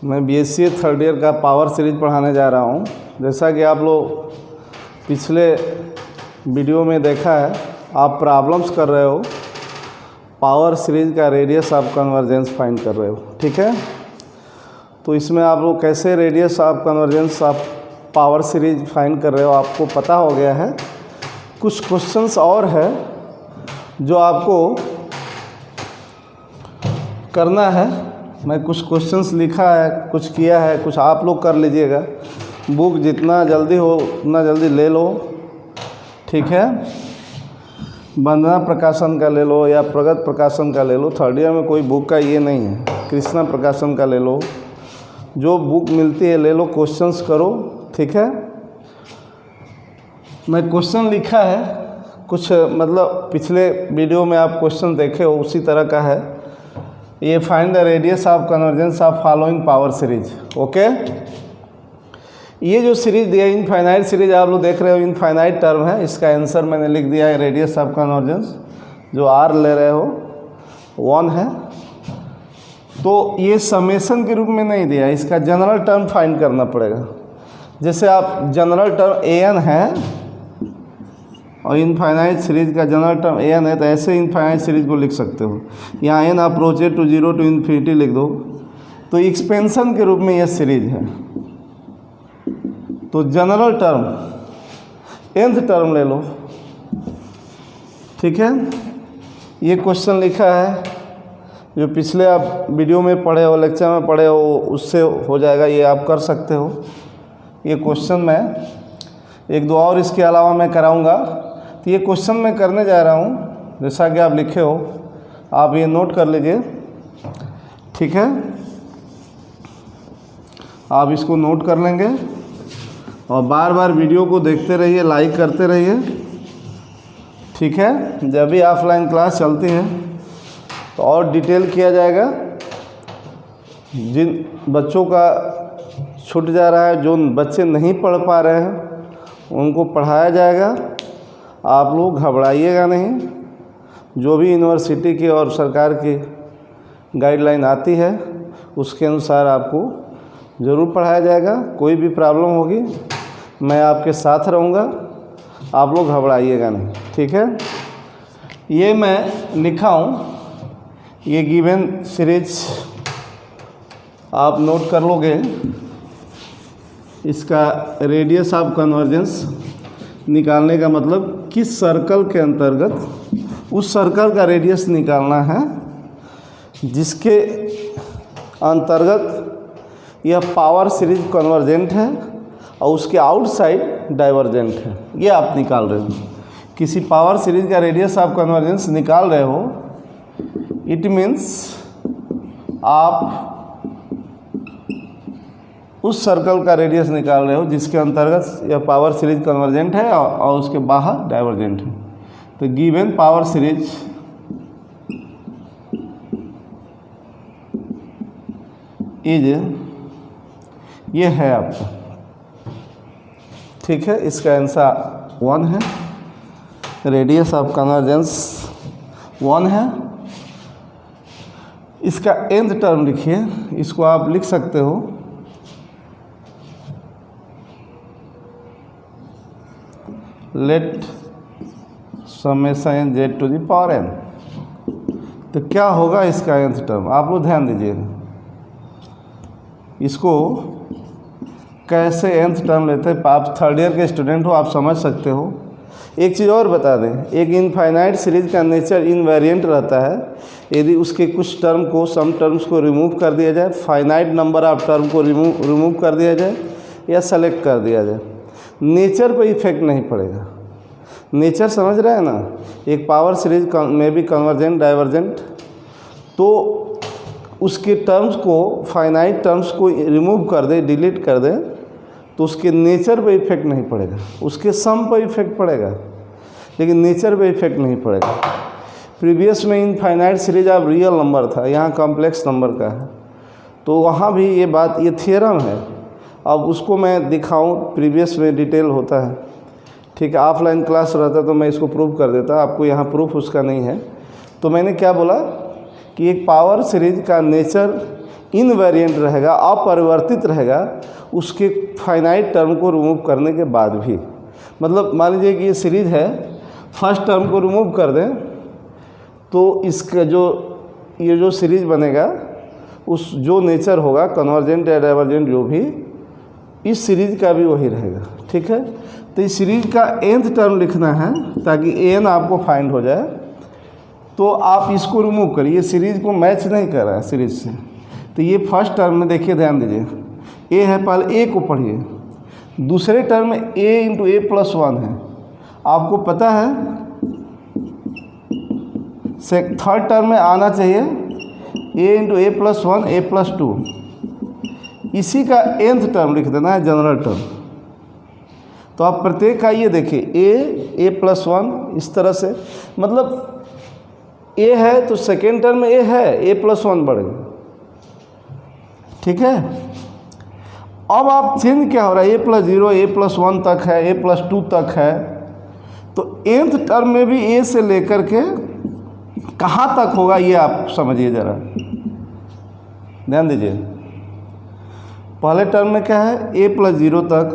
मैं BSc third year का power series पढ़ाने जा रहा हूँ। जैसा कि आप लोग पिछले वीडियो में देखा है, आप प्रॉब्लम्स कर रहे हो, पावर सीरीज का रेडियस ऑफ कन्वर्जेंस फाइंड कर रहे हो, ठीक है। तो इसमें आप लोग कैसे radius of convergence of power series find कर रहे हो आपको पता हो गया है। कुछ क्वेश्चंस और है जो आपको करना है। मैं कुछ क्वेश्चंस लिखा है, कुछ किया है, कुछ आप लोग कर लीजिएगा। बुक जितना जल्दी हो उतना जल्दी ले लो, ठीक है। वंदना प्रकाशन का ले लो या प्रगत प्रकाशन का ले लो। थर्ड ईयर में कोई बुक का ये नहीं है, कृष्णा प्रकाशन का ले लो। जो बुक मिलती है ले लो, क्वेश्चंस करो, ठीक है। मैं क्वेश्चन लिखा है कुछ, मतलब पिछले वीडियो में आप क्वेश्चन देखे हो उसी तरह का है। ये find the radius of convergence of following power series, okay. ये जो सीरीज दिया इनफाइनाइट सीरीज आप लोग देख रहे हो, इनफाइनाइट टर्म है। इसका आंसर मैंने लिख दिया है रेडियस ऑफ कन्वर्जेंस, जो आर ले रहे हो 1 है। तो ये समेशन के रूप में नहीं दिया, इसका जनरल टर्म फाइंड करना पड़ेगा। जैसे आप जनरल टर्म an है और इनफाइनाइट सीरीज का जनरल टर्म an है, तो ऐसे इनफाइनाइट सीरीज को लिख सकते हो। यहाँ n approached to 0 to infinity लिख दो, तो एक्सपेंशन के रूप में यह सीरीज है। तो जनरल टर्म nth टर्म ले लो, ठीक है। ये क्वेश्चन लिखा है जो पिछले आप वीडियो में पढ़े हो, लेक्चर में पढ़े हो, उससे हो जाएगा। ये आप कर सकते हो। ये क्वेश्चन मैं एक दो और इसके अलावा मैं कराऊंगा। तो ये क्वेश्चन मैं करने जा रहा हूँ, जैसा कि आप लिखे हो, आप ये नोट कर लीजिए, ठीक है। आप इसको नोट कर लेंगे और बार बार वीडियो को देखते रहिए, लाइक करते रहिए, ठीक है। जब भी ऑफलाइन क्लास चलती है तो और डिटेल किया जाएगा। जिन बच्चों का छूट जा रहा है, जो बच्चे नहीं पढ़ पा रहे हैं, उनको पढ़ाया जाएगा। आप लोग घबराइएगा नहीं। जो भी यूनिवर्सिटी की और सरकार की गाइडलाइन आती है उसके अनुसार आपको ज़रूर पढ़ाया जाएगा। कोई भी प्रॉब्लम होगी मैं आपके साथ रहूँगा, आप लोग घबराइएगा नहीं, ठीक है। ये मैं लिखा हूँ, ये गिवन सीरीज आप नोट कर लोगे। इसका रेडियस ऑफ कन्वर्जेंस निकालने का मतलब किस सर्कल के अंतर्गत उस सर्कल का रेडियस निकालना है जिसके अंतर्गत यह पावर सीरीज कन्वर्जेंट है और उसके आउटसाइड डाइवर्जेंट है। ये आप निकाल रहे हो। किसी पावर सीरीज का रेडियस ऑफ कन्वर्जेंस निकाल रहे हो, इट मीन्स आप उस सर्कल का रेडियस निकाल रहे हो जिसके अंतर्गत यह पावर सीरीज कन्वर्जेंट है और उसके बाहर डाइवर्जेंट है। तो गिवन पावर सीरीज इज, ये है आपका, ठीक है। इसका आंसर 1 है। रेडियस ऑफ कन्वर्जेंस 1 है। इसका nth टर्म लिखिए, इसको आप लिख सकते हो let summation z to the power n। तो क्या होगा इसका nth टर्म, आप लोग ध्यान दीजिएगा। इसको कैसे nth टर्म लेते हैं, आप थर्ड ईयर के स्टूडेंट हो, आप समझ सकते हो। एक चीज़ और बता दें, एक इनफाइनाइट सीरीज का नेचर इनवेरिएंट रहता है। यदि उसके कुछ टर्म को, सम टर्म्स को रिमूव कर दिया जाए, फाइनाइट नंबर ऑफ टर्म को रिमूव कर दिया जाए या सेलेक्ट कर दिया जाए, नेचर पर इफेक्ट नहीं पड़ेगा। नेचर समझ रहे हैं ना। एक पावर सीरीज में भी कन्वर्जेंट डाइवर्जेंट, तो उसके टर्म्स को, फाइनाइट टर्म्स को रिमूव कर दे, डिलीट कर दे, तो उसके नेचर पे इफेक्ट नहीं पड़ेगा। उसके सम पर इफेक्ट पड़ेगा लेकिन नेचर पे इफेक्ट नहीं पड़ेगा। प्रीवियस में इनफाइनाइट सीरीज अब रियल नंबर था, यहाँ कॉम्प्लेक्स नंबर का है, तो वहाँ भी ये बात, ये थियरम है। अब उसको मैं दिखाऊं, प्रीवियस में डिटेल होता है, ठीक है। ऑफलाइन क्लास रहता तो मैं इसको प्रूव कर देता, आपको यहाँ प्रूफ उसका नहीं है। तो मैंने क्या बोला कि एक पावर सीरीज का नेचर इनवेरिएंट रहेगा, अपरिवर्तित रहेगा, उसके फाइनाइट टर्म को रिमूव करने के बाद भी। मतलब मान लीजिए कि ये सीरीज है, फर्स्ट टर्म को रिमूव कर दें तो इसका ये जो सीरीज बनेगा उस जो नेचर होगा कन्वर्जेंट या डाइवर्जेंट जो भी, इस सीरीज का भी वही रहेगा। ठीक है, तो इस सीरीज का nth टर्म लिखना है ताकि n आपको फाइंड हो जाए। तो आप इसको रिमूव करिए, ये सीरीज को मैच नहीं कर रहा है सीरीज से। तो ये फर्स्ट टर्म में देखिए, ध्यान दीजिए, a है, पहले a को पढ़िए। दूसरे टर्म में a इंटू ए प्लस 1 है, आपको पता है थर्ड टर्म में आना चाहिए a into A plus 1 a plus 2, इसी का nth टर्म लिख देना है, जनरल टर्म। तो आप प्रत्येक का ये देखिए a प्लस 1 इस तरह से, मतलब a है तो सेकेंड टर्म में a है, a प्लस 1 बढ़ गया। ठीक है, अब आप चेंज क्या हो रहा है, a प्लस 0 a प्लस 1 तक है, a प्लस 2 तक है, तो nth टर्म में भी a से लेकर के कहाँ तक होगा ये आप समझिए ज़रा, ध्यान दीजिए। पहले टर्म में क्या है, a प्लस 0 तक,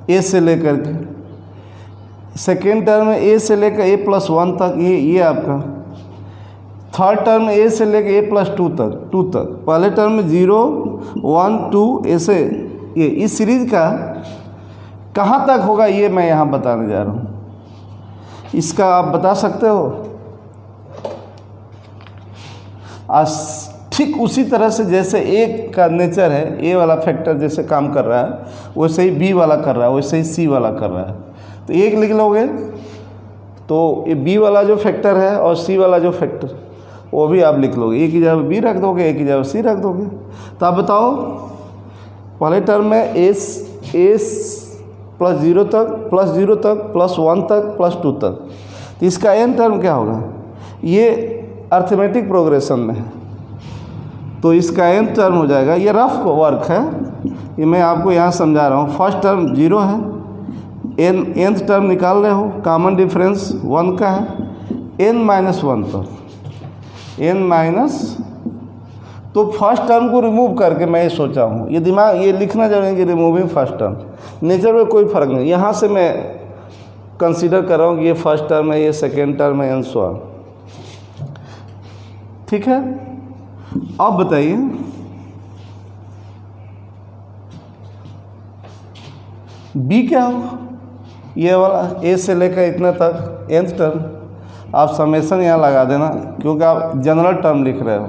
a से लेकर के। सेकेंड टर्म में a से लेकर a प्लस 1 तक, ये आपका। थर्ड टर्म में a से लेकर a प्लस 2 तक। पहले टर्म में 0 1 2 ऐसे, ये इस सीरीज का कहाँ तक होगा ये मैं यहाँ बताने जा रहा हूँ। इसका आप बता सकते हो आज, ठीक उसी तरह से जैसे a का नेचर है, a वाला फैक्टर जैसे काम कर रहा है वैसे ही b वाला कर रहा है, वैसे ही c वाला कर रहा है। तो एक लिख लोगे तो ये b वाला जो फैक्टर है और c वाला जो फैक्टर वो भी आप लिख लोगे, एक ही जगह b रख दोगे, एक ही जगह c रख दोगे। तो आप बताओ, पहले टर्म में a प्लस 0 तक, प्लस 0 तक, प्लस 1 तक, प्लस 2 तक, तो इसका n टर्म क्या होगा, ये अर्थमेटिक प्रोग्रेशन में है तो इसका nth टर्म हो जाएगा। ये रफ वर्क है, ये मैं आपको यहाँ समझा रहा हूँ। फर्स्ट टर्म 0 है, nth टर्म निकाल रहे हो, कॉमन डिफरेंस 1 का है, n माइनस 1 तक, n माइनस, तो फर्स्ट टर्म को रिमूव करके मैं ये सोचा हूँ, ये दिमाग ये लिखना जरूरी है कि रिमूविंग फर्स्ट टर्म। नेचर में कोई फ़र्क नहीं, यहाँ से मैं कंसीडर कर रहा हूँ कि ये फर्स्ट टर्म है, ये सेकेंड टर्म है, एंड सो ऑन। ठीक है, अब बताइए b क्या हो, ये वाला a से लेकर इतना तक nth टर्म। आप समेशन यहाँ लगा देना क्योंकि आप जनरल टर्म लिख रहे हो।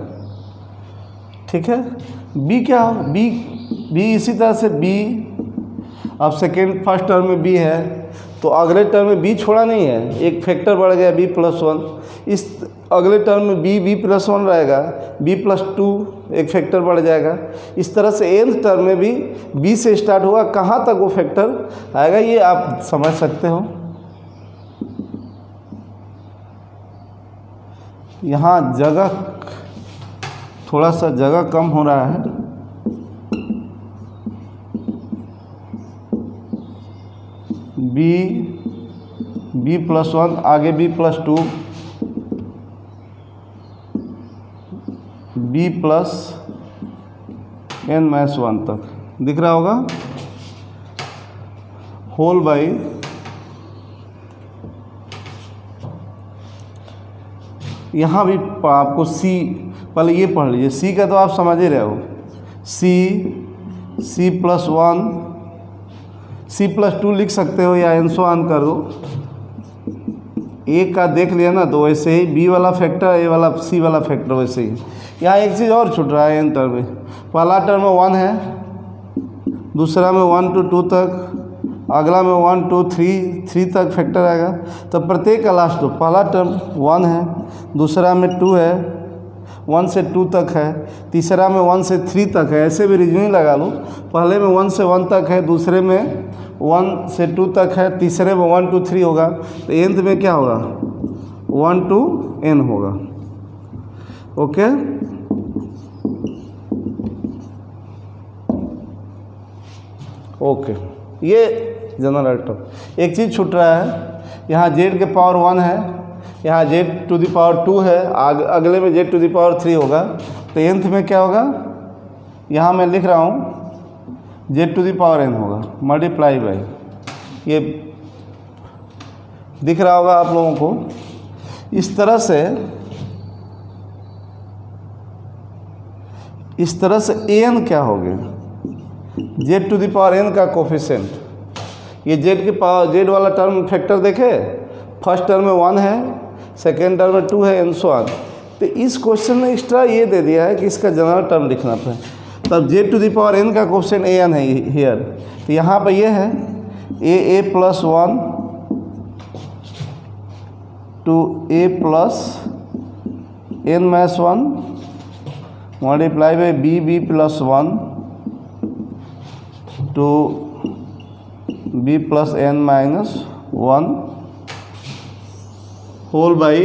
ठीक है, b क्या हो, b इसी तरह से b, अब सेकेंड फर्स्ट टर्म में b है तो अगले टर्म में b छोड़ा नहीं है, एक फैक्टर बढ़ गया b प्लस 1, इस अगले टर्म में b प्लस 1 रहेगा, b प्लस 2 एक फैक्टर बढ़ जाएगा। इस तरह से nth टर्म में भी b से स्टार्ट होगा, कहाँ तक वो फैक्टर आएगा ये आप समझ सकते हो। यहाँ जगह थोड़ा सा जगह कम हो रहा है, b प्लस 1, आगे b plus 2, b plus n minus 1 तक दिख रहा होगा, होल बाई यहाँ भी आपको c, पहले ये पढ़ लीजिए, c का तो आप समझ ही रहे हो, c प्लस 1, c प्लस 2 लिख सकते हो या एन सो ऑन कर दो। a का देख लिया ना, तो वैसे ही b वाला फैक्टर, a वाला c वाला फैक्टर वैसे ही। यहाँ एक चीज़ और छूट रहा है n टर्म में, पहला टर्म में 1 है, दूसरा में 1 to 2 तक, अगला में 1 to 3 तक फैक्टर आएगा। तो प्रत्येक का लास्ट, तो पहला टर्म 1 है, दूसरा में 2 है, 1 से 2 तक है, तीसरा में 1 से 3 तक है, ऐसे भी रीजनिंग लगा लो। पहले में 1 से 1 तक है, दूसरे में 1 से 2 तक है, तीसरे में 1 to 3 होगा, तो nth में क्या होगा, 1 to n होगा। ओके, ओके, ये जनरल टर्म। एक चीज़ छूट रहा है, यहाँ z के पावर 1 है, यहाँ z टू द पावर 2 है, अगले में z टू द पावर 3 होगा, तो nth में क्या होगा, यहाँ मैं लिख रहा हूँ z⁴n होगा मल्टीप्लाई बाई, ये दिख रहा होगा आप लोगों को। इस तरह से an क्या हो गया, z⁴n का कोफिशिएंट, ये z वाला टर्म फैक्टर देखे, फर्स्ट टर्म में 1 है, सेकेंड टर्म में 2 है, एंड सो ऑन। तो इस क्वेश्चन में एक्स्ट्रा ये दे दिया है कि इसका जनरल टर्म लिखना पड़े, तब z⁴n का कोफिशिएंट an है हियर। तो यहाँ पर ये है a + 1 to a + n - 1 multiply by b + 1 to b + n - 1 whole by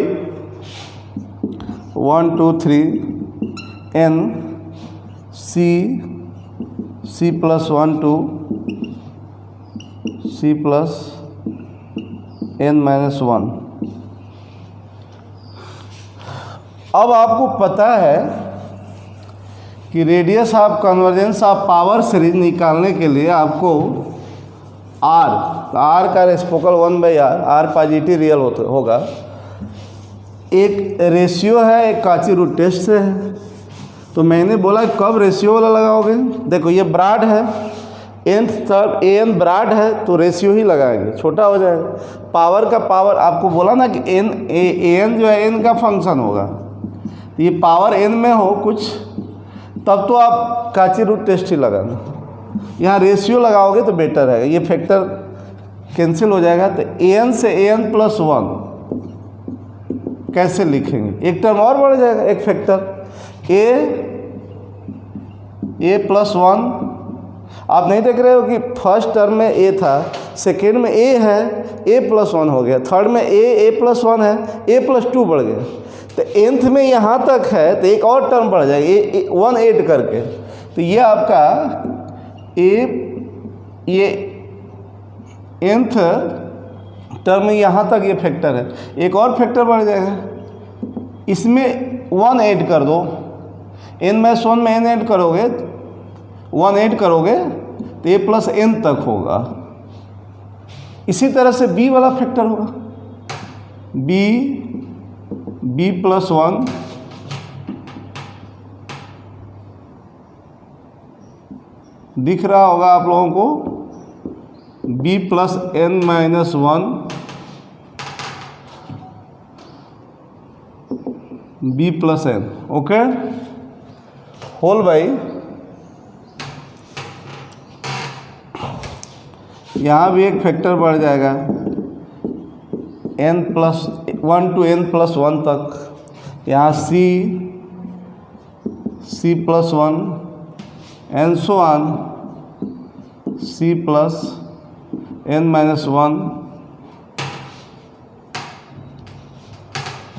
1 2 3 n c + 1 to c + n - 1। अब आपको पता है कि radius of convergence of power series निकालने के लिए आपको r का reciprocal 1/r, r positive real होगा। एक रेशियो है, एक काची रूट टेस्ट से है। तो मैंने बोला कब रेशियो वाला लगाओगे, देखो ये ब्रॉड है, nth टर्म an ब्रॉड है तो रेशियो ही लगाएंगे, छोटा हो जाएगा। पावर का पावर आपको बोला ना कि an जो है n का फंक्शन होगा, तो ये पावर n में हो कुछ, तब तो आप काची रूट टेस्ट ही लगाना। यहाँ रेशियो लगाओगे तो बेटर है, ये फैक्टर कैंसिल हो जाएगा। तो an से an + 1 कैसे लिखेंगे, एक टर्म और बढ़ जाएगा, एक फैक्टर a + 1। आप नहीं देख रहे हो कि फर्स्ट टर्म में a था, सेकेंड में a है, a + 1 हो गया, थर्ड में a + 1 है, a + 2 बढ़ गया। तो nth में यहाँ तक है तो एक और टर्म बढ़ जाएगी 1 ऐड करके। तो ये आपका ये nth टर्म में यहाँ तक ये फैक्टर है, एक और फैक्टर बढ़ जाएगा, इसमें 1 ऐड कर दो, n - 1 में n ऐड करोगे, 1 ऐड करोगे तो a + n तक होगा। इसी तरह से b वाला फैक्टर होगा, b + 1 दिख रहा होगा आप लोगों को, b + n - 1 b + n, okay, whole by यहाँ भी एक फैक्टर बढ़ जाएगा n + 1 to n + 1 तक, यहाँ c + 1 and so on c + n - 1।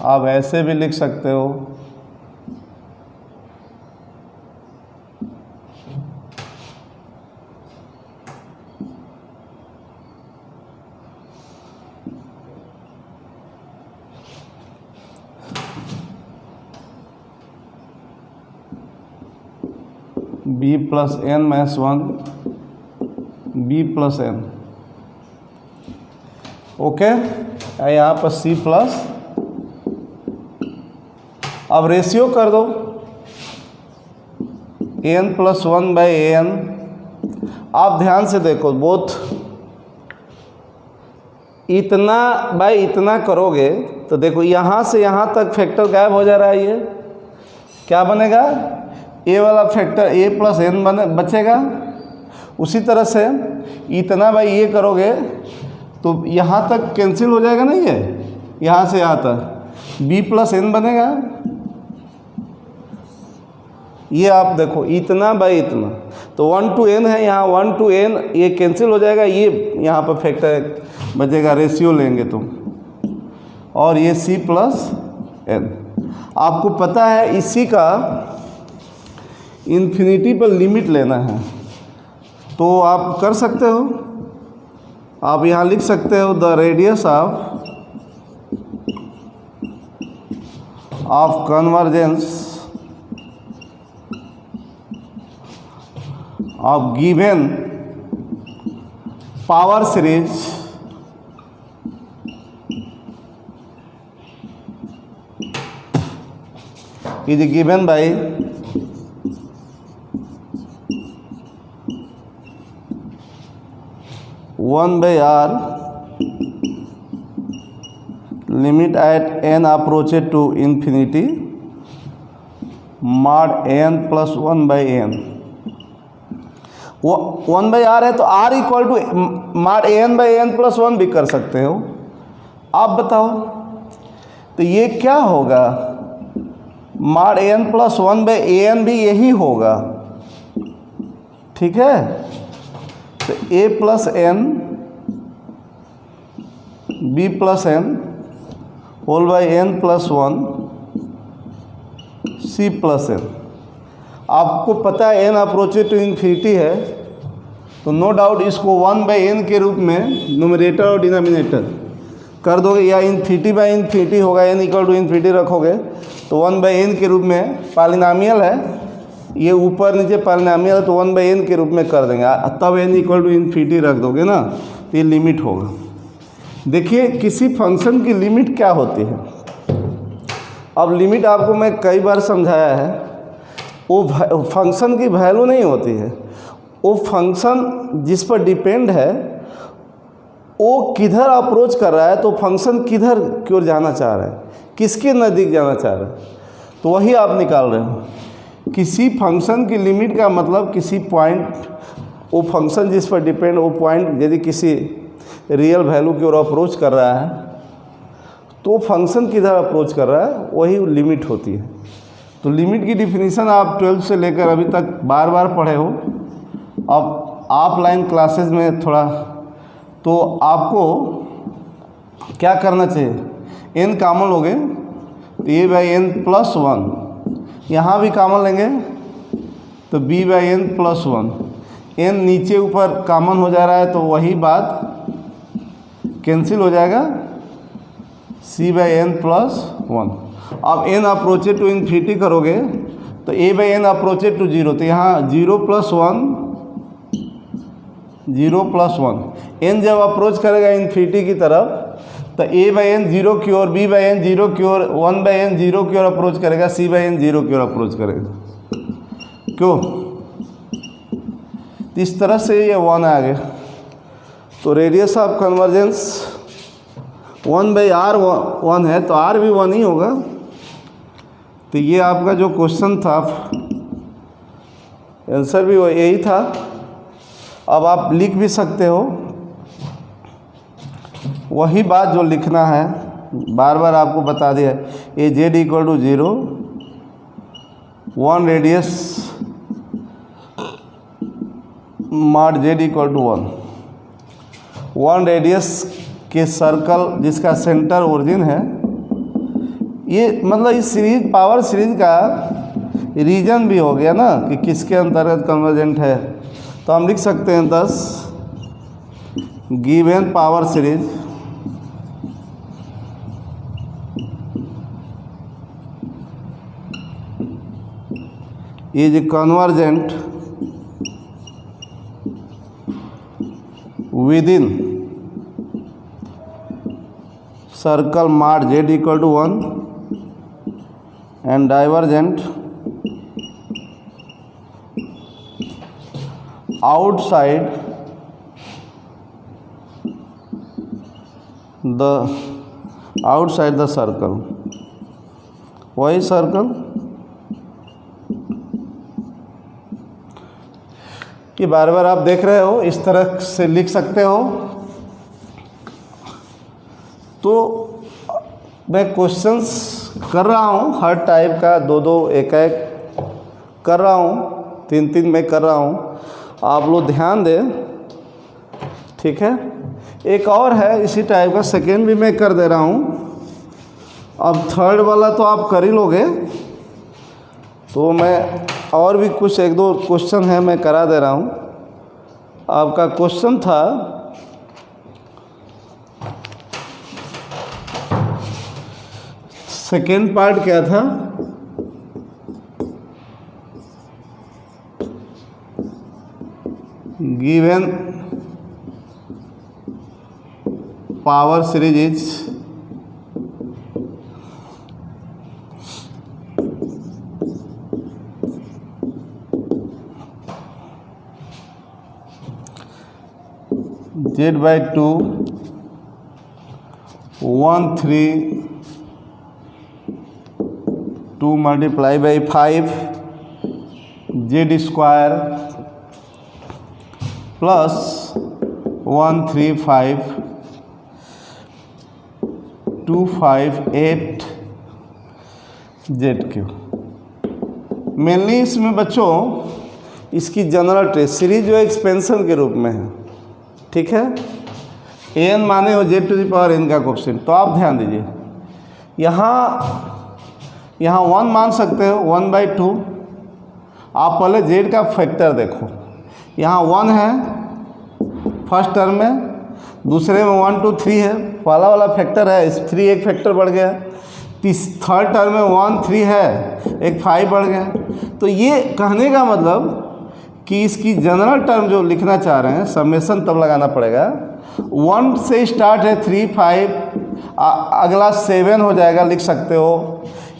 आप ऐसे भी लिख सकते हो, b + n - 1 b + n, okay. यहाँ पर c प्लस, अब रेशियो कर दो n + 1/an। आप ध्यान से देखो, बोथ इतना बाई इतना करोगे तो देखो यहाँ से यहाँ तक फैक्टर गायब हो जा रहा है। ये क्या बनेगा, a वाला फैक्टर a + n बचेगा। उसी तरह से इतना बाई ये करोगे तो यहाँ तक कैंसिल हो जाएगा ना, ये यहाँ से यहाँ तक b + n बनेगा। ये आप देखो इतना बाई इतना, तो 1 to n है, यहाँ 1 to n ये कैंसिल हो जाएगा, ये यहाँ पर फैक्टर बचेगा, रेशियो लेंगे तुम, और ये c + n। आपको पता है इसी का इन्फिनिटी पर लिमिट लेना है, तो आप कर सकते हो। आप यहाँ लिख सकते हो the radius of convergence of given power series is given by one by r limit at n approaches to infinity mod n plus 1 by n। वो 1 बाई आर है तो r equal to mod n by n plus 1 भी कर सकते हो। आप बताओ तो ये क्या होगा, mod n plus 1 by an भी यही होगा, ठीक है। तो a plus n b plus n whole by n plus 1 c plus n। आपको पता है n अप्रोचेज टू इन्फिनिटी है, तो नो डाउट इसको 1 बाई n के रूप में न्यूमरेटर और डिनोमिनेटर कर दोगे, या इन्फिनिटी बाई इन्फिनिटी होगा, n इक्वल टू इन्फिनिटी रखोगे तो 1 बाई n के रूप में पॉलिनॉमियल है, ये ऊपर नीचे पॉलिनॉमियल है तो 1 बाई n के रूप में कर देंगे, तब n इक्वल टू इन्फिनिटी रख दोगे ना, तो ये लिमिट होगा। देखिए किसी फंक्शन की लिमिट क्या होती है। अब लिमिट आपको मैं कई बार समझाया है, वो फंक्शन की वैल्यू नहीं होती है, वो फंक्शन जिस पर डिपेंड है वो किधर अप्रोच कर रहा है, तो फंक्शन किधर की ओर जाना चाह रहा है, किसके नज़दीक जाना चाह रहा है, तो वही आप निकाल रहे हो। किसी फंक्शन की लिमिट का मतलब किसी पॉइंट, वो फंक्शन जिस पर डिपेंड, वो पॉइंट यदि किसी रियल वैल्यू की ओर अप्रोच कर रहा है तो फंक्शन किधर अप्रोच कर रहा है वही लिमिट होती है। तो लिमिट की डिफिनीशन आप 12 से लेकर अभी तक बार बार पढ़े हो। अब ऑफलाइन क्लासेस में थोड़ा तो आपको क्या करना चाहिए, n कॉमन लोगे तो a बाई n प्लस 1, यहाँ भी कॉमन लेंगे तो b by n plus 1, n नीचे ऊपर कॉमन हो जा रहा है तो वही बात कैंसिल हो जाएगा, c बाई n प्लस 1। अब n अप्रोचेज टू इन्फिनिटी करोगे तो a by n approaches to 0, तो यहाँ 0 प्लस 1, 0 प्लस 1, n जब अप्रोच करेगा इन्फिनिटी की तरफ तो a बाई n 0 की ओर, b बाई n 0 की ओर, 1 बाई n 0 की ओर अप्रोच करेगा, c बाई n 0 की ओर अप्रोच करेगा। क्यों? इस तरह से ये 1 आ गया। तो radius of convergence 1 by r 1 है तो r भी 1 ही होगा। तो ये आपका जो क्वेश्चन था आंसर भी यही था। अब आप लिख भी सकते हो, वही बात जो लिखना है, बार बार आपको बता दिया है। ए z equal to 0, 1 radius mod z equal to 1, 1 radius के सर्कल जिसका सेंटर ओरिजिन है। ये मतलब इस सीरीज, पावर सीरीज का रीजन भी हो गया ना कि किसके अंतर्गत कन्वर्जेंट है। तो हम लिख सकते हैं 10 given power series is convergent within circle mod z equal to 1 and divergent outside the circle। वही सर्कल, ये बार बार आप देख रहे हो, इस तरह से लिख सकते हो। तो मैं क्वेश्चंस कर रहा हूँ हर टाइप का, 2-2 1-1 कर रहा हूँ, 3-3 मैं कर रहा हूँ, आप लोग ध्यान दें, ठीक है। एक और है इसी टाइप का, सेकेंड भी मैं कर दे रहा हूँ। अब थर्ड वाला तो आप कर ही लोगे, तो मैं और भी कुछ 1-2 क्वेश्चन है मैं करा दे रहा हूँ। आपका क्वेश्चन था सेकेंड पार्ट क्या था, given power series is Z/2 1 3 2 multiply by 5 Z square plus 1 3 5 2 5 8 Z cube. Mainly इसमें बच्चों इसकी जनरल ट्रेस सीरीज जो एक्सपेंशन के रूप में है, ठीक है। an माने हो Z⁴ n का कोफिशिएंट। तो आप ध्यान दीजिए, यहाँ 1 मान सकते हो 1/2। आप पहले z का फैक्टर देखो, यहाँ 1 है फर्स्ट टर्म में, दूसरे में 1 2 3 है, पहला वाला फैक्टर है, इस 3 एक फैक्टर बढ़ गया, थर्ड टर्म में 1 3 है, एक 5 बढ़ गया। तो ये कहने का मतलब कि इसकी जनरल टर्म जो लिखना चाह रहे हैं, समेशन तब लगाना पड़ेगा। 1 से स्टार्ट है 3 5, अगला 7 हो जाएगा, लिख सकते हो।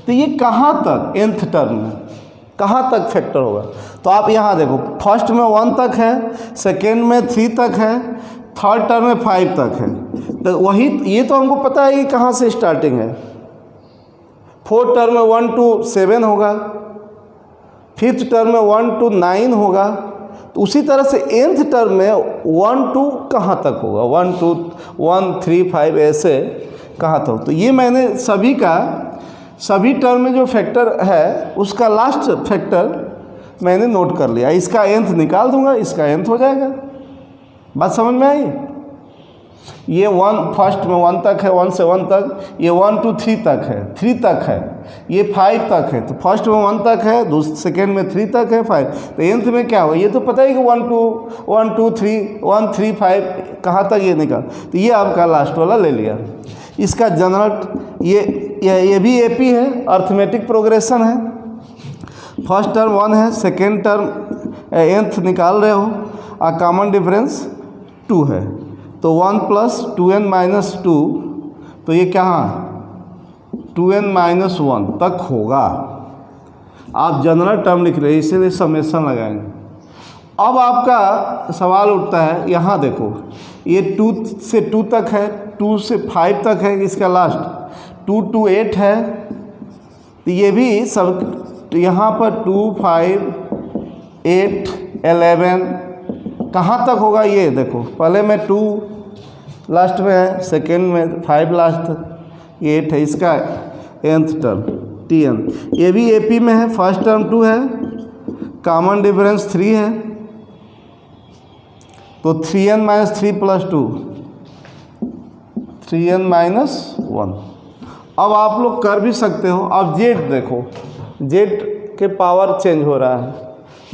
तो ये कहाँ तक nth टर्म में कहाँ तक फैक्टर होगा? तो आप यहाँ देखो, फर्स्ट में 1 तक है, सेकेंड में 3 तक है, थर्ड टर्म में 5 तक है। तो वही ये तो हमको पता है कि कहाँ से स्टार्टिंग है। फोर्थ टर्म में 1 to 7 होगा, फिफ्थ टर्म में 1 to 9 होगा। तो उसी तरह से nth टर्म में 1 to कहाँ तक होगा? 1 2 1 3 5 ऐसे कहाँ तक? तो ये मैंने सभी टर्म में जो फैक्टर है उसका लास्ट फैक्टर मैंने नोट कर लिया। इसका nth निकाल दूंगा, इसका nth हो जाएगा। बात समझ में आई? ये 1 फर्स्ट में 1 तक है, 1 से 1 तक, ये 1 to 3 तक है, 3 तक है, ये 5 तक है। तो फर्स्ट में 1 तक है, सेकेंड में 3 तक है, 5। तो nth में क्या हो? ये तो पता ही कि 1 2 3 1 3 5 कहाँ तक ये निकाल। तो ये आपका लास्ट वाला ले लिया। इसका जनरल ये भी एपी है, अर्थमेटिक प्रोग्रेशन है। फर्स्ट टर्म 1 है, सेकेंड टर्म nth निकाल रहे हो, और कॉमन डिफरेंस 2 है। तो 1 + 2n - 2, तो ये कहाँ 2n - 1 तक होगा। आप जनरल टर्म लिख रहे हैं, इसीलिए समेशन लगाएंगे। अब आपका सवाल उठता है, यहाँ देखो, ये 2 से 2 तक है, 2 से 5 तक है, इसका लास्ट 2 to 8 है। तो ये भी सब, तो यहाँ पर 2 5 8 11 कहाँ तक होगा? ये देखो, पहले में 2 लास्ट में है, सेकेंड में 5 लास्ट, ये 8 है। इसका nth टर्म Tn, ये भी एपी में है। फर्स्ट टर्म 2 है, कॉमन डिफरेंस 3 है, तो 3n - 3 + 2 3n - 1। अब आप लोग कर भी सकते हो। अब z देखो, z के पावर चेंज हो रहा है,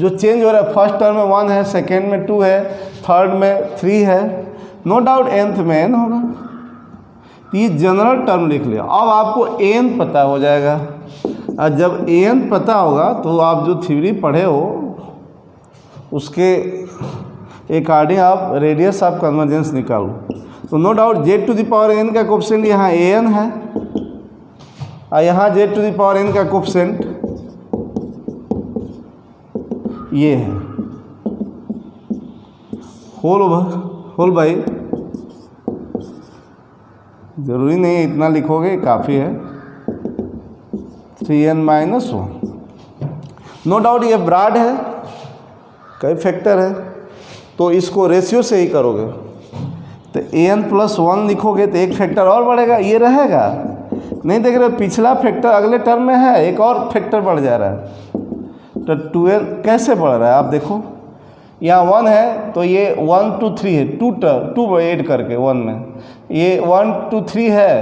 जो चेंज हो रहा है, फर्स्ट टर्म में 1 है, सेकेंड में 2 है, थर्ड में 3 है। नो डाउट nth में n होगा। ये जनरल टर्म लिख लिया। अब आपको n पता हो जाएगा, और जब n पता होगा तो आप जो थ्योरी पढ़े हो उसके अकॉर्डिंग आप रेडियस ऑफ कन्वर्जेंस निकालो। तो नो डाउट z⁴n का कोफिशिएंट यहाँ an है, और यहाँ z⁴n का कोफिशिएंट ये है, होल बाई, ज़रूरी नहीं है इतना लिखोगे, काफ़ी है, 3n - 1। नो डाउट ये ब्रॉड है, कई फैक्टर है, तो इसको रेशियो से ही करोगे। तो an + 1 लिखोगे तो एक फैक्टर और बढ़ेगा, ये रहेगा। नहीं देख रहे, पिछला फैक्टर अगले टर्म में है, एक और फैक्टर बढ़ जा रहा है। तो 2n कैसे बढ़ रहा है आप देखो, यहाँ 1 है तो ये 1 to 3 है, 2 ऐड करके 1 में, ये 1 to 3 है,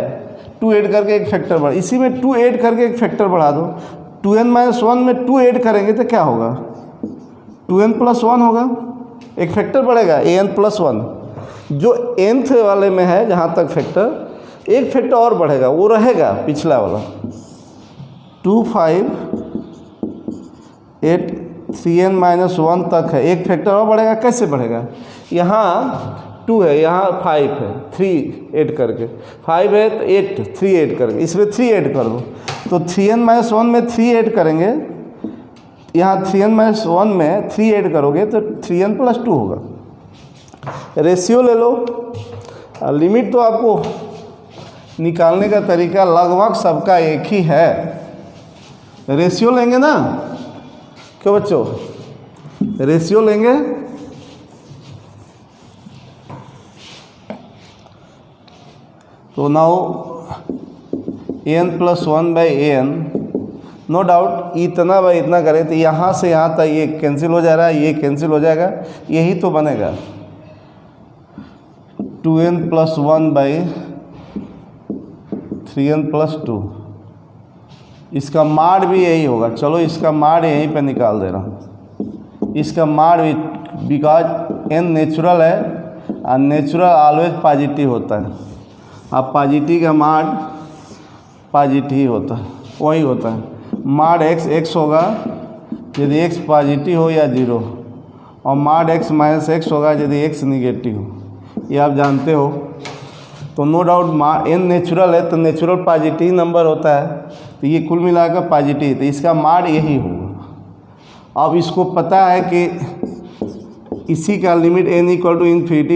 2 ऐड करके एक फैक्टर बढ़ा, इसी में 2 ऐड करके एक फैक्टर बढ़ा दो। 2n - 1 में 2 ऐड करेंगे तो क्या होगा? 2n + 1 होगा, एक फैक्टर बढ़ेगा an + 1। जो nth वाले में है जहाँ तक फैक्टर, एक फैक्टर और बढ़ेगा, वो रहेगा पिछला वाला। 2 5 8 3n-1 तक है, एक फैक्टर और बढ़ेगा। कैसे बढ़ेगा? यहाँ 2 है, यहाँ 5 है, 3 ऐड करके 5 है तो 8 3 ऐड करके इसमें 3 ऐड कर दो। तो 3n-1 में 3 ऐड करेंगे, यहाँ 3n-1 में 3 ऐड करोगे तो 3n+2 होगा। रेशियो ले लो। लिमिट तो आपको निकालने का तरीका लगभग सबका एक ही है। रेशियो लेंगे ना, क्यों बच्चों? रेशियो लेंगे तो नाउ n+1/n, नो डाउट इतना बाई इतना करें तो यहाँ से यहाँ तक ये कैंसिल हो जा रहा है, ये कैंसिल हो जाएगा, यही तो बनेगा 2n+1/3n+2। इसका माड भी यही होगा। चलो इसका माड यहीं पे निकाल दे रहा हूँ। इसका माड भी, बिकॉज n नेचुरल है और नेचुरल ऑलवेज पॉजिटिव होता है। अब पॉजिटिव का माड पॉजिटिव होता है, वही होता है। माड x होगा यदि x पॉजिटिव हो या 0, और माड x-x होगा यदि x निगेटिव हो। ये आप जानते हो। तो नो डाउट n नेचुरल है तो नेचुरल पॉजिटिव नंबर होता है, तो ये कुल मिलाकर पॉजिटिव, तो इसका माड यही होगा। अब इसको पता है कि इसी का लिमिट n =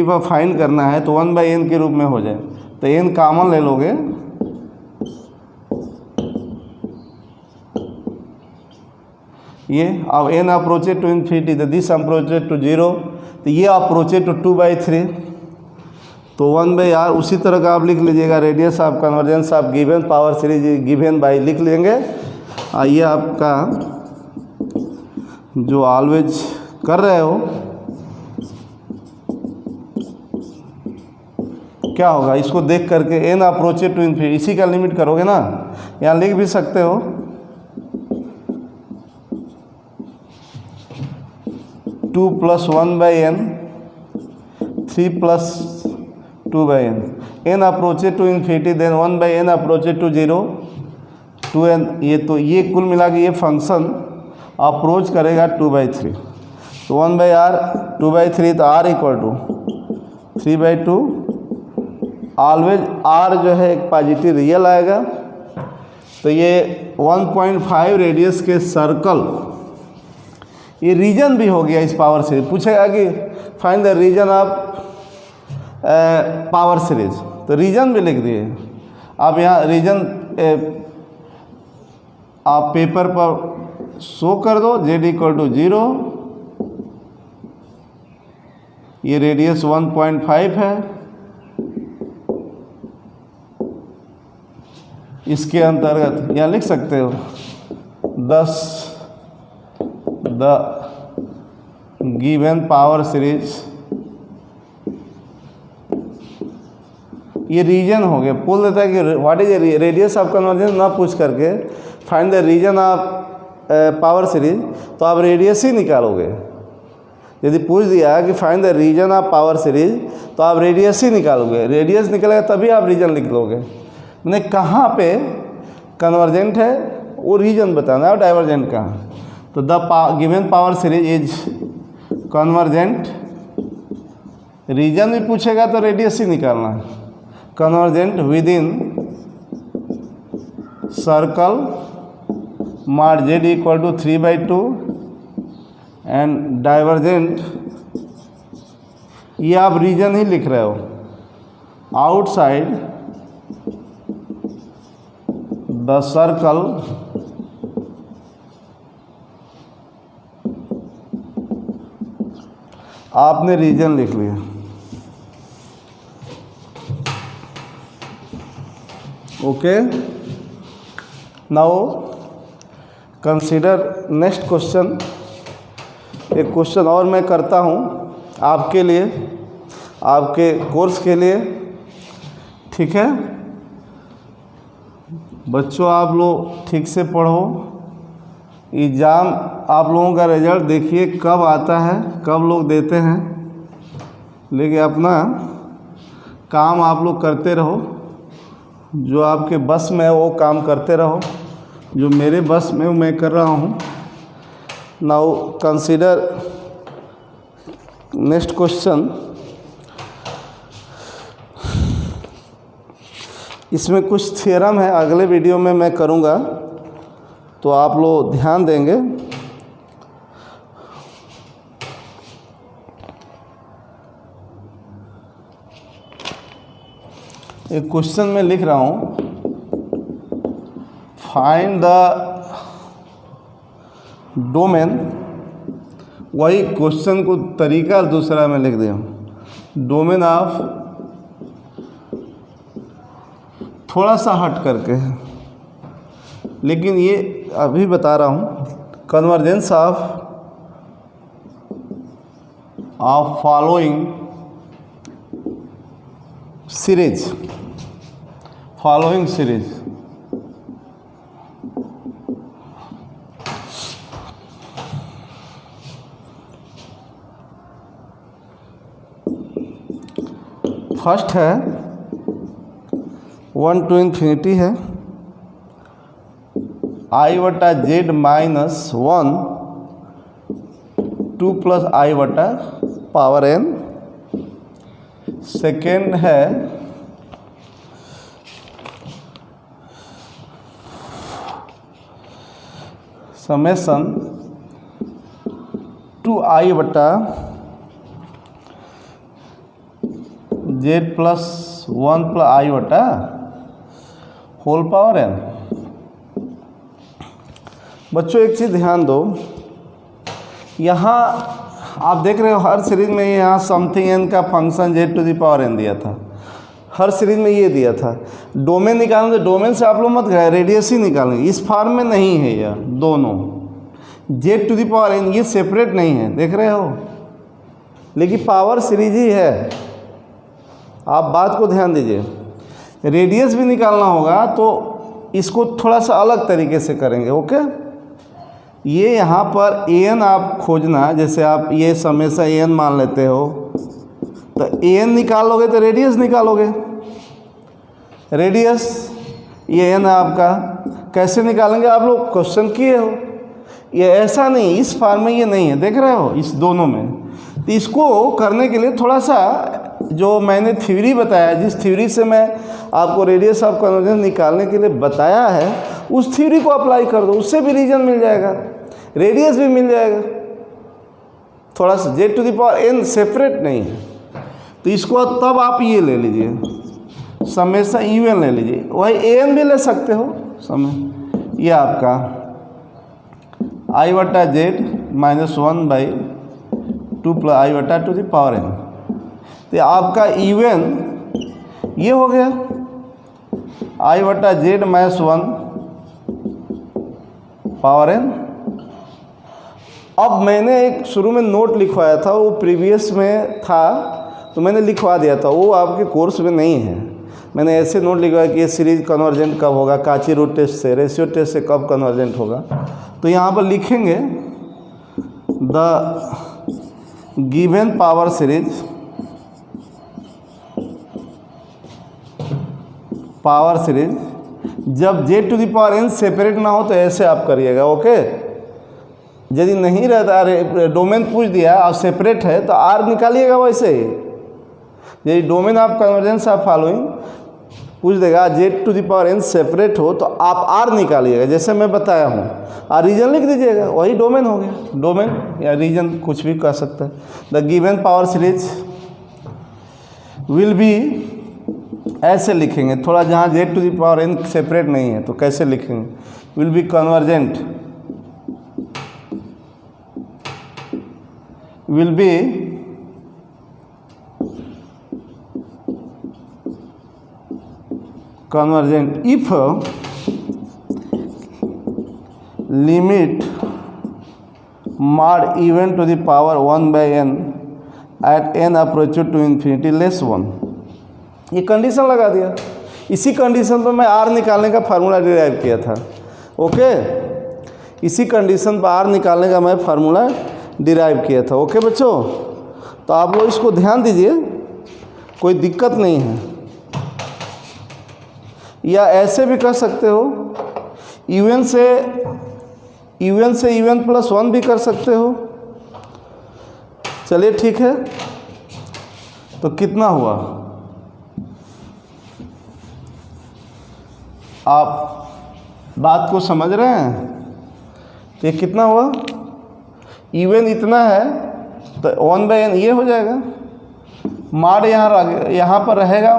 पर फाइंड करना है, तो 1/n के रूप में हो जाए। तो n कॉमन ले लोगे, ये अब n अप्रोचेज टू इन्फिनिटी, तो दिस अप्रोचेज टू 0, तो ये अप्रोचेज टू 2/3, तो 1/r। उसी तरह का आप लिख लीजिएगा, radius of convergence of given power series given by लिख लेंगे। ये आपका जो ऑलवेज कर रहे हो क्या होगा, इसको देख करके n अप्रोचेज टू इन्फिनिटी, इसी का लिमिट करोगे ना, यहाँ लिख भी सकते हो 2 + 1/n 3 + 2/n, n approaches to infinity, then 1/n approaches to 0 2n। ये तो ये कुल मिला के ये फंक्शन अप्रोच करेगा 2/3, तो 1/r 2/3, तो r = 3/2। ऑलवेज r जो है एक पॉजिटिव रियल आएगा। तो ये 1.5 रेडियस के सर्कल, ये रीजन भी हो गया इस पावर सीरीज। पूछेगा कि find the region of power series, तो रीजन भी लिख दिए। अब यहाँ रीजन आप पेपर पर शो कर दो, z = 0, ये रेडियस 1.5 है, इसके अंतर्गत यहाँ लिख सकते हो 10 द गिवन पावर सीरीज। ये रीजन हो गया। बोल देता है कि what is radius of convergence, ना पूछ करके find the region of power series, तो आप रेडियस ही निकालोगे। यदि पूछ दिया कि find the region of power series, तो आप रेडियस ही निकालोगे। रेडियस निकलेगा तभी आप रीजन लिख लोगे। मैंने कहाँ पे कन्वर्जेंट है वो रीजन बताना है, और डाइवर्जेंट कहाँ। तो the given power series is convergent, region भी पूछेगा तो रेडियस ही निकालना है। Convergent within circle mod z = 3/2 and divergent, ये आप रीजन ही लिख रहे हो, आउटसाइड द सर्कल आपने रीजन लिख लिया। Okay, now consider next question. एक क्वेश्चन और मैं करता हूँ आपके लिए, आपके कोर्स के लिए, ठीक है बच्चों? आप लोग ठीक से पढ़ो। एग्ज़ाम आप लोगों का रिजल्ट देखिए कब आता है, कब लोग देते हैं, लेकिन अपना काम आप लोग करते रहो। जो आपके बस में है वो काम करते रहो, जो मेरे बस में मैं कर रहा हूँ। Now consider next question. इसमें कुछ थ्योरम है, अगले वीडियो में मैं करूँगा, तो आप लोग ध्यान देंगे। एक क्वेश्चन में लिख रहा हूँ, फाइंड द डोमेन। वही क्वेश्चन को तरीका दूसरा में लिख दिया, डोमेन ऑफ, थोड़ा सा हट करके है, लेकिन ये अभी बता रहा हूँ, convergence of following series, following series. First है 1 to infinity है, I बटा जेड माइनस 1 2 प्लस आई बटा पावर n। सेकेंड है समेसन 2i बटा जेड प्लस 1 प्लस आई बटा होल पावर n। बच्चों एक चीज़ ध्यान दो, यहाँ आप देख रहे हो हर सीरीज में यहाँ समथिंग n का function z to the power n दिया था, हर सीरीज में ये दिया था। डोमेन निकालने, डोमेन से आप लोग मत गए, रेडियस ही निकालेंगे। इस फॉर्म में नहीं है यह दोनों, z to the power n ये सेपरेट नहीं है, देख रहे हो, लेकिन पावर सीरीज ही है। आप बात को ध्यान दीजिए, रेडियस भी निकालना होगा तो इसको थोड़ा सा अलग तरीके से करेंगे। ओके, ये यहाँ पर an आप खोजना, जैसे आप ये हमेशा an मान लेते हो, तो an निकालोगे तो रेडियस निकालोगे, रेडियस ये n है आपका। कैसे निकालेंगे आप लोग क्वेश्चन किए हो, ये ऐसा नहीं, इस फॉर्म में ये नहीं है, देख रहे हो, इस दोनों में। तो इसको करने के लिए थोड़ा सा जो मैंने थ्योरी बताया, जिस थ्योरी से मैं आपको रेडियस ऑफ कन्वर्जेंस निकालने के लिए बताया है, उस थ्योरी को अप्लाई कर दो, उससे भी रीजन मिल जाएगा, रेडियस भी मिल जाएगा। थोड़ा सा z to the power n separate नहीं है, तो इसको तब आप ये ले लीजिए, हमेशा un ले लीजिए, वही an भी ले सकते हो समय। ये आपका i बटा जेड माइनस 1 बाई 2 प्लस आई बटा टू द पावर n। तो आपका इवन ये हो गया, आई बटा जेड माइनस 1 पावर n। अब मैंने एक शुरू में नोट लिखवाया था, वो प्रीवियस में था तो मैंने लिखवा दिया था, वो आपके कोर्स में नहीं है। मैंने ऐसे नोट लिखवाया कि ये सीरीज कन्वर्जेंट कब होगा, काची रूट टेस्ट से, रेशियो टेस्ट से कब कन्वर्जेंट होगा। तो यहाँ पर लिखेंगे the given power series, power series जब Z to the power n separate ना हो तो ऐसे आप करिएगा। ओके, यदि नहीं रहता, डोमेन पूछ दिया और सेपरेट है तो r निकालिएगा वैसे ही। यदि डोमेन आप कन्वर्जेंस ऑफ फॉलोइंग पूछ देगा, z to the power n separate हो तो आप r निकालिएगा, जैसे मैं बताया हूँ, और रीजन लिख दीजिएगा, वही डोमेन हो गया। डोमेन या रीजन कुछ भी कह सकता है। The given power series will be, ऐसे लिखेंगे थोड़ा, जहाँ z to the power n separate नहीं है तो कैसे लिखेंगे, will be convergent, will be convergent if limit mod even to the power 1 by n at n approaches to infinity less 1। ये कंडीशन लगा दिया। इसी कंडीशन पर मैं r निकालने का फार्मूला डिराइव किया था। ओके, इसी कंडीशन पर r निकालने का मैं फार्मूला डिराइव किया था। ओके बच्चों, तो आप लोग इसको ध्यान दीजिए, कोई दिक्कत नहीं है। या ऐसे भी कर सकते हो, un से UN से UN प्लस 1 भी कर सकते हो। चलिए ठीक है, तो कितना हुआ, आप बात को समझ रहे हैं? तो ये कितना हुआ, UN इतना है तो 1/n ये हो जाएगा, माड यहाँ पर रहेगा,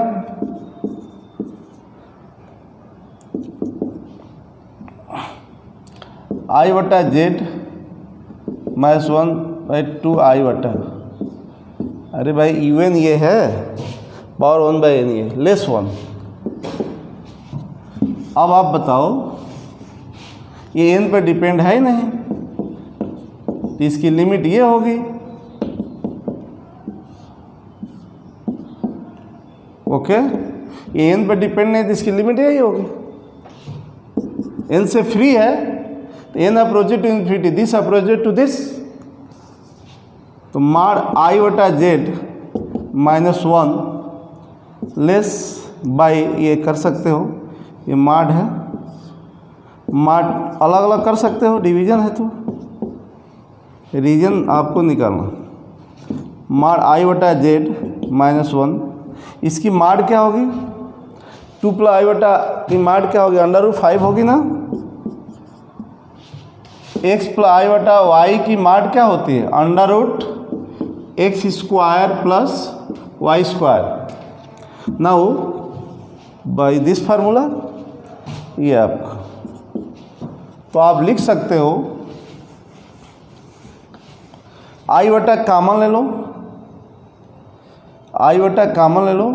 I/Z -1/2 I/, अरे भाई UN ये है, पावर 1/n ये लेस 1। अब आप बताओ, ये n पर डिपेंड है ही नहीं, तो इसकी लिमिट ये होगी। ओके, ये n पर डिपेंड नहीं तो इसकी लिमिट यही होगी, n से फ्री है तो n approached to infinity, this approached to this, तो माड I/Z -1 लेस बाई ये कर सकते हो, ये माड है, माड अलग अलग कर सकते हो, डिवीजन है तो रीजन आपको निकालना, माड I/Z -1, इसकी माड क्या होगी, 2 + I/ की माड क्या होगी, √5 होगी ना। x + I/y की माड क्या होती है, √x² + y²। Now by this formula, ये आपका, तो आप लिख सकते हो I/ कॉमन ले लो, I/ कॉमन ले लो,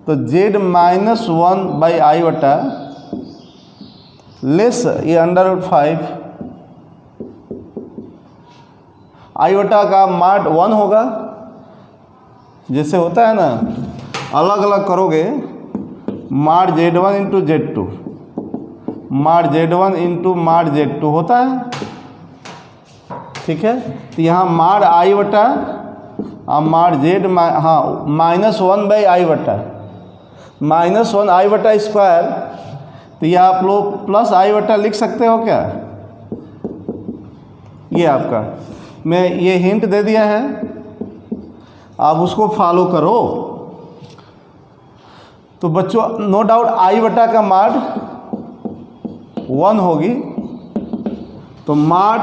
तो Z -1/I/ लेस ये √5, I/ का माड 1 होगा, जैसे होता है ना, अलग अलग करोगे, माड Z1 × Z2, माड Z1 × माड Z2 होता है, ठीक है। तो यहाँ माड I/, माड Z -1/I/, -1I/², तो ये आप लोग प्लस I/, लिख सकते हो क्या, ये आपका, मैं ये हिंट दे दिया है, आप उसको फॉलो करो। तो बच्चों नो डाउट I/, का माड 1 होगी, तो माड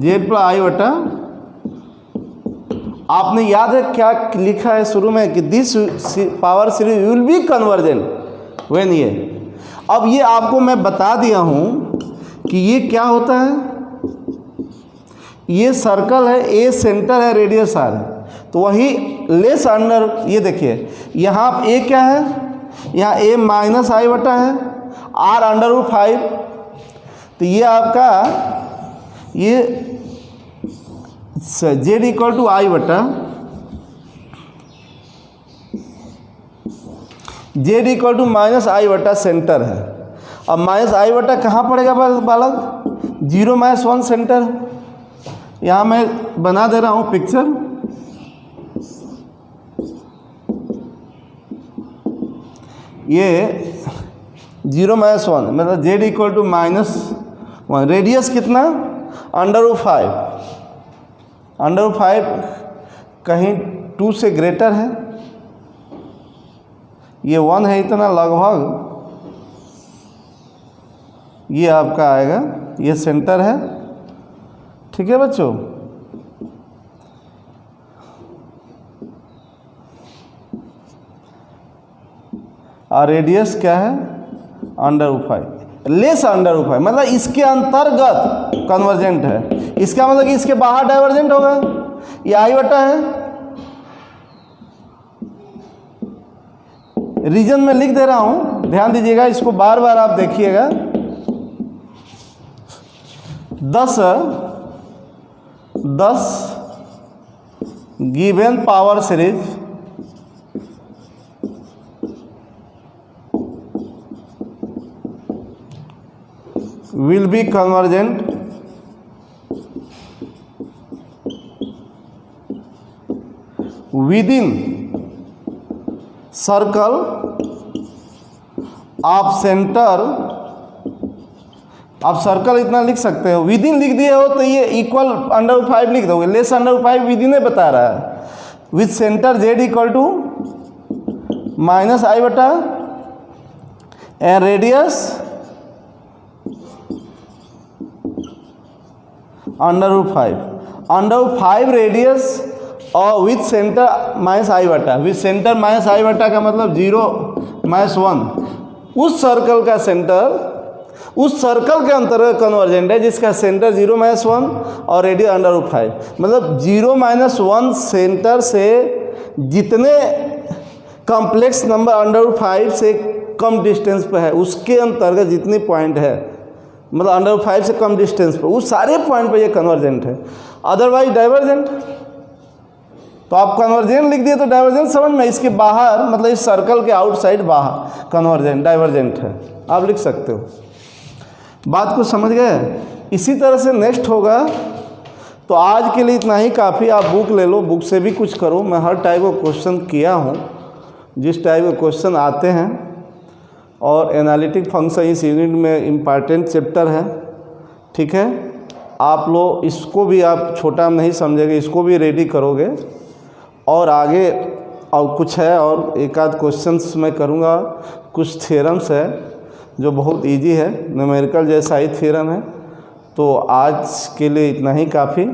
Z + I/, आपने याद है क्या लिखा है शुरू में कि this power series will be convergent when ये। अब ये आपको मैं बता दिया हूँ कि ये क्या होता है, ये सर्कल है, ए सेंटर है, रेडियस आर है, तो वही लेस अंडर, ये देखिए यहाँ ए क्या है, यहाँ ए -I/, है, आर √5, तो ये आपका ये Z = I/, Z = -I/, centre है। अब -I/, कहाँ पड़ेगा बालक, 0 - 1 सेंटर, यहाँ मैं बना दे रहा हूँ पिक्चर, ये 0 - 1 मतलब Z = -1, रेडियस कितना, √5, √5 कहीं 2 से ग्रेटर है, ये 1 है इतना लगभग, ये आपका आएगा, ये सेंटर है, ठीक है बच्चों। और रेडियस क्या है, √5, लेस √5 मतलब इसके अंतर्गत कन्वर्जेंट है, इसका मतलब कि इसके बाहर डाइवर्जेंट होगा, ये I/, है। रीजन में लिख दे रहा हूं, ध्यान दीजिएगा, इसको बार बार आप देखिएगा। 10 given power series will be convergent within circle of center आप सर्कल इतना लिख सकते हो, विद इन लिख दिए हो तो ये इक्वल √5 लिख दोगे, लेस √5 विद इन ही बता रहा है। With centre z equal to -i बटा एंड रेडियस √5 रेडियस और विथ सेंटर -i बटा, विथ सेंटर -i बटा का मतलब 0 -1, उस सर्कल का सेंटर उस सर्कल के अंतर्गत कन्वर्जेंट है जिसका सेंटर 0 -1 और रेडियस √5, मतलब 0 -1 सेंटर से जितने कॉम्प्लेक्स नंबर √5 से कम डिस्टेंस पे है उसके अंतर्गत जितनी पॉइंट है, मतलब √5 से कम डिस्टेंस पे उस सारे पॉइंट पे ये कन्वर्जेंट है, अदरवाइज डाइवर्जेंट। तो आप कन्वर्जेंट लिख दिए तो डाइवर्जेंट समझ में, इसके बाहर मतलब इस सर्कल के आउटसाइड बाहर कन्वर्जेंट डाइवर्जेंट है, आप लिख सकते हो। बात को समझ गए। इसी तरह से नेक्स्ट होगा। तो आज के लिए इतना ही काफ़ी, आप बुक ले लो, बुक से भी कुछ करो। मैं हर टाइप का क्वेश्चन किया हूँ, जिस टाइप के क्वेश्चन आते हैं, और एनालिटिक फंक्शन इस यूनिट में इम्पॉर्टेंट चैप्टर है, ठीक है। आप लोग इसको भी आप छोटा नहीं समझेंगे, इसको भी रेडी करोगे, और आगे और कुछ है और एक आध क्वेश्चंस मैं करूँगा, कुछ थ्योरम्स है जो बहुत इजी है, न्यूमेरिकल जैसा ही थ्योरम है। तो आज के लिए इतना ही काफ़ी।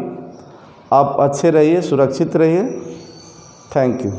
आप अच्छे रहिए, सुरक्षित रहिए। Thank you.